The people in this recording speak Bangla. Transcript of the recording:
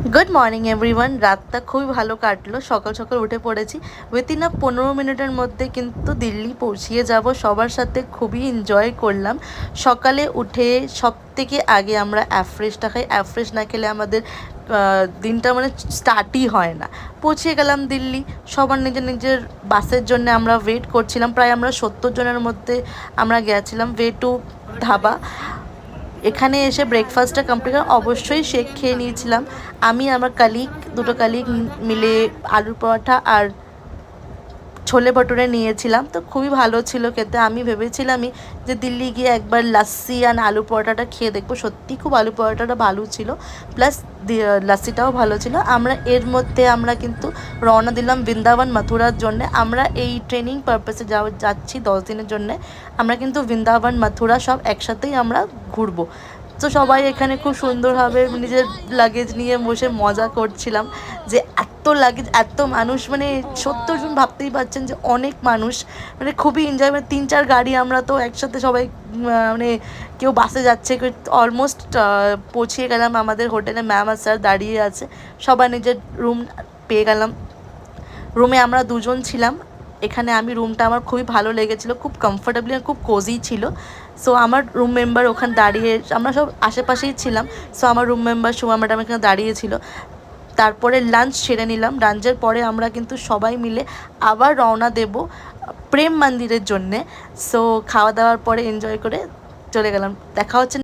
Good morning everyone. রাতটা খুবই ভালো কাটলো, সকাল সকাল উঠে পড়েছি। উইথিন 15 মিনিটের মধ্যে কিন্তু দিল্লি পৌঁছিয়ে যাব। সবার সাথে খুবই এনজয় করলাম। সকালে উঠে সব থেকে আগে আমরা অ্যাফ্রেশটা খাই। অ্যাফ্রেশ না খেলে আমাদের দিনটা মানে স্টার্টই হয় না। পৌঁছে গেলাম দিল্লি। সবার নিজের নিজের বাসের জন্য আমরা ওয়েট করছিলাম। প্রায় আমরা 70 জনের মধ্যে আমরা গেছিলাম ওয়ে টু ধাবা। এখানে এসে ব্রেকফাস্টটা কমপ্লিট অবশ্যই শেক খেয়ে নিয়েছিলাম। আমি আমার দুটো কালিগ মিলে আলুর পরোটা আর ছোলে ভটুরে নিয়েছিলাম, তো খুবই ভালো ছিল খেতে। আমি ভেবেছিলামই যে দিল্লি গিয়ে একবার লাস্সি আর আলু পরোটাটা খেয়ে দেখবো। সত্যি খুব আলু পরোটাটা ভালো ছিল, প্লাস লাস্সিটাও ভালো ছিল। আমরা কিন্তু রওনা দিলাম বৃন্দাবন মথুরার জন্যে। আমরা এই ট্রেনিং পারপাসে যাচ্ছি 10 দিনের জন্যে। আমরা কিন্তু বৃন্দাবন মথুরা সব একসাথেই আমরা ঘুরবো। তো সবাই এখানে খুব সুন্দরভাবে নিজের লাগেজ নিয়ে বসে মজা করছিলাম যে এত লাগেজ, এত মানুষ, মানে 70 জন, ভাবতেই পারছেন যে অনেক মানুষ। মানে খুবই এনজয়, মানে 3-4 গাড়ি আমরা তো একসাথে সবাই মানে কেউ বাসে যাচ্ছে, কেউ অলমোস্ট পৌঁছিয়ে গেলাম আমাদের হোটেলে। ম্যাম আর স্যার দাঁড়িয়ে আছে, সবাই নিজের রুম পেয়ে গেলাম। রুমে আমরা দুজন ছিলাম। এখানে রুমটা আমার খুবই ভালো লেগেছিলো, খুব কমফোর্টেবলি আর খুব কোজি ছিল। সো আমার রুম মেম্বার ওখানে দাঁড়িয়ে, আমরা সব আশেপাশেই ছিলাম। সো আমার রুম মেম্বার সুমা ম্যাডাম এখানে দাঁড়িয়েছিল। তারপরে লাঞ্চ সেরে নিলাম। লাঞ্চের পরে আমরা কিন্তু সবাই মিলে আবার রওনা দেব প্রেম মন্দিরের জন্যে। সো খাওয়া দাওয়ার পরে এনজয় করে চলে গেলাম। দেখা হচ্ছে